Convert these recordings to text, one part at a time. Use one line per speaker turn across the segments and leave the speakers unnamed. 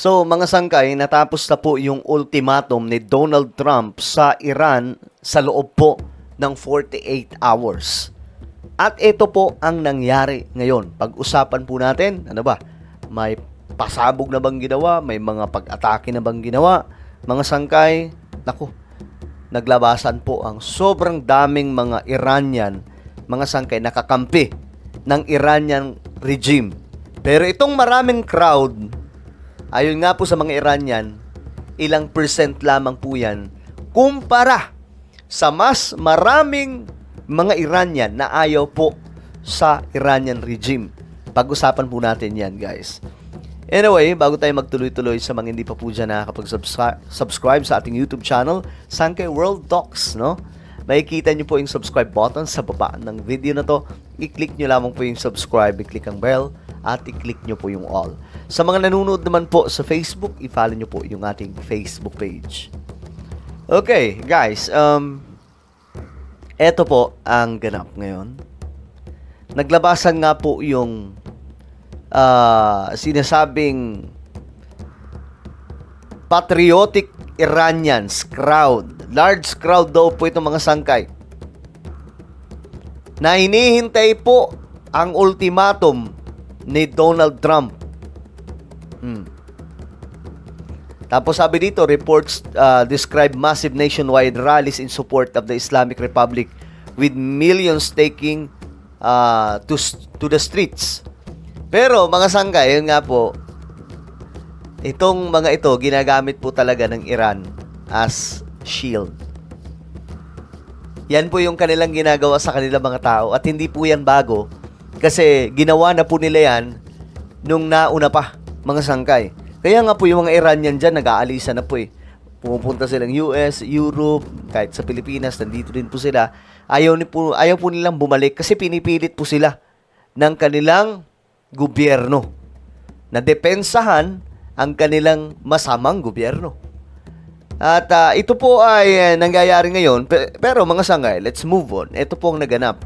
So mga sangkay, natapos na po yung ultimatum ni Donald Trump sa Iran sa loob po ng 48 hours. At ito po ang nangyari ngayon. Pag-usapan po natin, ano ba? May pasabog na bang ginawa? May mga pag-atake na bang ginawa? Mga sangkay, naku, naglabasan po ang sobrang daming mga Iranian, mga sangkay nakakampi ng Iranian regime. Pero itong maraming crowd, ayon nga po sa mga Iranian, ilang percent lamang po yan kumpara sa mas maraming mga Iranian na ayaw po sa Iranian regime. Pag-usapan po natin yan, guys. Anyway, bago tayo magtuloy-tuloy sa mga hindi pa po dyan nakakapag-subscribe sa ating YouTube channel, Sankay World Talks, no? Makikita nyo po yung subscribe button sa baba ng video na to. I-click nyo lamang po yung subscribe, i-click ang bell, at i-click nyo po yung all. Sa mga nanonood naman po sa Facebook, i-follow nyo po yung ating Facebook page. Okay, guys, eto po ang ganap ngayon. Naglabasan nga po yung sinasabing patriotic Iranians crowd. Large crowd daw po itong mga sangkay na hinihintay po ang ultimatum ni Donald Trump. Tapos sabi dito, reports describe massive nationwide rallies in support of the Islamic Republic with millions taking to the streets. Pero mga sangkay, yun nga po, itong mga ito ginagamit po talaga ng Iran as shield. Yan po yung kanilang ginagawa sa kanilang mga tao at hindi po yan bago kasi ginawa na po nila yan nung nauna pa, mga sangkay. Kaya nga po yung mga Iranian dyan, nag-aalisa na po eh. Pumupunta silang US, Europe, kahit sa Pilipinas, nandito din po sila. Ayaw po nilang bumalik kasi pinipilit po sila ng kanilang gobyerno na depensahan ang kanilang masamang gobyerno. At ito po ay nangyayari ngayon. Pero mga sangay, let's move on. Ito po ang naganap.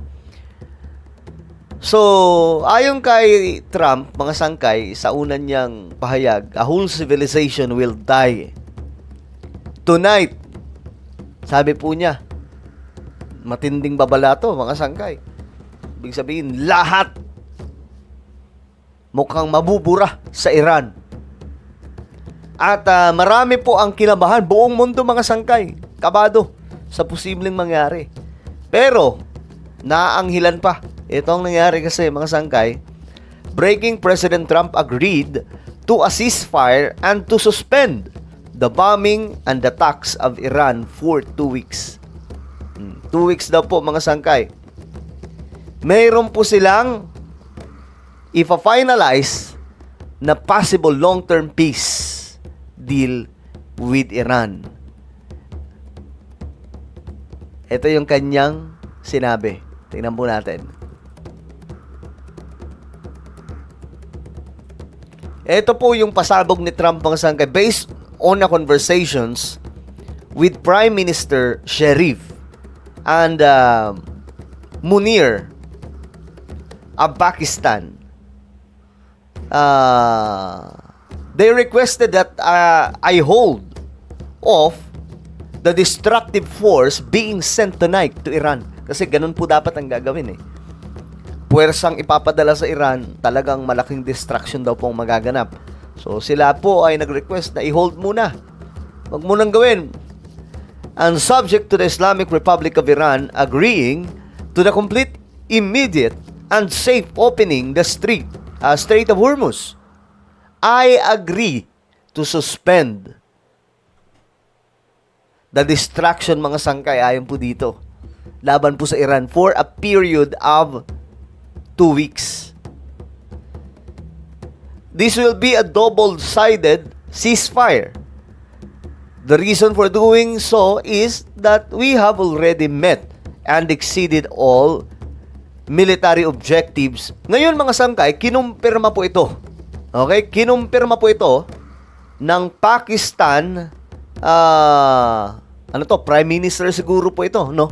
So, ayon kay Trump, mga sangkay, sa unan niyang pahayag, a whole civilization will die tonight. Sabi po niya, matinding babala to, mga sangkay. Ibig sabihin, lahat mukhang mabubura sa Iran. At marami po ang kinabahan, buong mundo, mga sangkay, kabado sa posibleng mangyari. Pero, naanghilan pa. Ito ang nangyari kasi, mga sangkay. Breaking President Trump agreed to a ceasefire and to suspend the bombing and attacks of Iran for 2 weeks. 2 weeks daw po, mga sangkay. Mayroon po silang ipa-finalize na possible long-term peace deal with Iran. Ito yung kanyang sinabi. Tingnan po natin. Ito po yung pasabog ni Trump, mga sangkay, based on the conversations with Prime Minister Sharif and Munir of Pakistan. They requested that I hold off the destructive force being sent tonight to Iran. Kasi ganun po dapat ang gagawin eh. Puwersang ipapadala sa Iran, talagang malaking destruction daw pong magaganap. So sila po ay nag-request na i-hold muna. Wag munang gawin. And subject to the Islamic Republic of Iran agreeing to the complete, immediate, and safe opening the Strait of Hormuz, I agree to suspend the destruction, mga sangkay, ayon po dito, laban po sa Iran for a period of 2 weeks. This will be a double-sided ceasefire. The reason for doing so is that we have already met and exceeded all military objectives. Ngayon, mga sangkay, kinumpirma po ito. Okay? Kinumpirma po ito ng Pakistan, Prime Minister siguro po ito, no?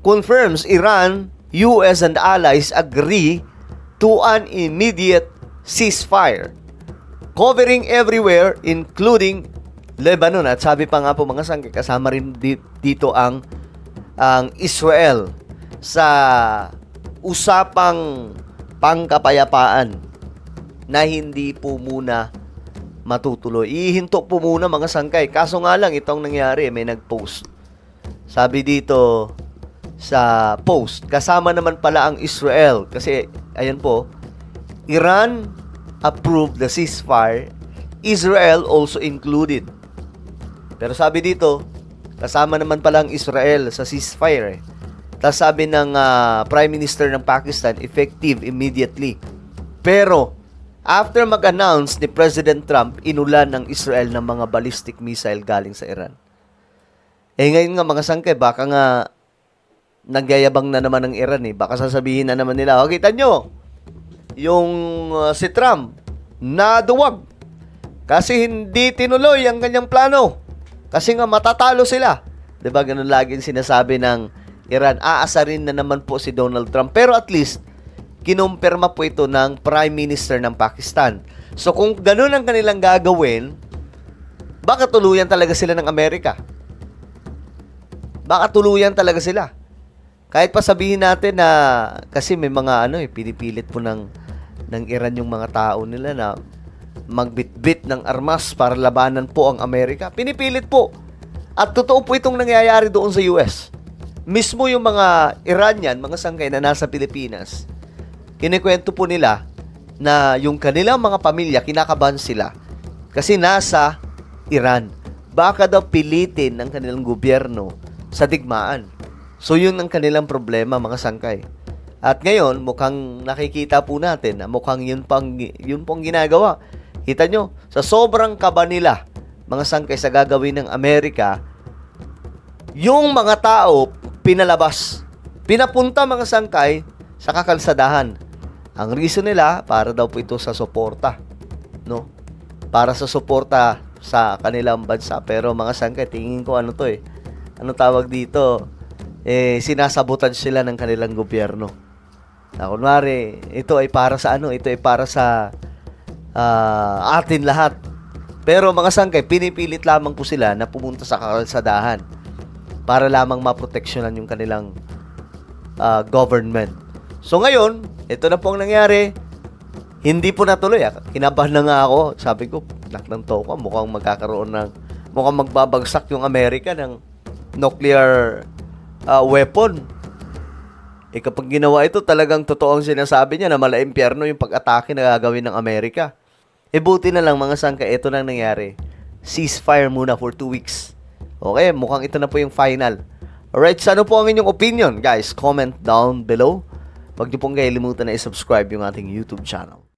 Confirms Iran, US and allies agree to an immediate ceasefire covering everywhere including Lebanon. At sabi pa nga po mga sangkay, kasama rin dito ang Israel sa usapang pangkapayapaan na hindi po muna matutuloy. Ihinto po muna mga sangkay. Kaso nga lang, itong nangyari, may nag-post. Sabi dito sa post, kasama naman pala ang Israel. Kasi, ayan po, Iran approved the ceasefire, Israel also included. Pero sabi dito, kasama naman pala ang Israel sa ceasefire. Tapos sabi ng Prime Minister ng Pakistan, effective immediately. Pero, after mag-announce ni President Trump, inulan ng Israel ng mga ballistic missile galing sa Iran. Ngayon nga mga sangkay, baka nga nagyayabang na naman ng Iran eh. Baka sasabihin na naman nila, kita nyo, yung si Trump, naduwag. Kasi hindi tinuloy ang kanyang plano. Kasi nga matatalo sila. Diba ganun laging sinasabi ng Iran, aasarin na naman po si Donald Trump. Pero at least, kinumpirma po ito ng Prime Minister ng Pakistan. So kung ganun ang kanilang gagawin, baka tuluyan talaga sila ng Amerika. Baka tuluyan talaga sila. Kahit pa sabihin natin na, kasi may mga pinipilit po ng Iran yung mga tao nila na magbitbit ng armas para labanan po ang Amerika. Pinipilit po. At totoo po itong nangyayari doon sa US. Mismo yung mga Iranian, mga sangkay na nasa Pilipinas, kinikwento po nila na yung kanilang mga pamilya, kinakabahan sila kasi nasa Iran. Baka daw pilitin ng kanilang gobyerno sa digmaan. So yun ang kanilang problema mga sangkay. At ngayon, mukhang nakikita po natin na mukhang yun pong ginagawa. Kita nyo, sa sobrang kaba nila, mga sangkay sa gagawin ng Amerika, yung mga tao pinalabas, pinapunta mga sangkay sa kakalsadahan. Ang reason nila, para daw po ito sa suporta. No? Para sa suporta sa kanilang bansa. Pero mga sangkay, tingin ko ano tawag dito? Sinasabotan sila ng kanilang gobyerno. Na kunwari, ito ay para sa Ito ay para sa atin lahat. Pero mga sangkay, pinipilit lamang po sila na pumunta sa kakalsadahan para lamang maproteksyonan yung kanilang government. So ngayon, ito na po ang nangyari. Hindi po natuloy. Kinabahan na nga ako. Sabi ko, naklang to ko, mukhang magbabagsak yung Amerika ng nuclear weapon. Kapag ginawa ito, talagang totoo ang sinasabi niya na mala-impyerno yung pag-atake na gagawin ng Amerika. Buti na lang mga sangkay, ito nang nangyari. Ceasefire muna for 2 weeks. Okay, mukhang ito na po yung final. Alright, so ano po ang inyong opinion? Guys, comment down below. Huwag niyo pong kalimutan na i-subscribe yung ating YouTube channel.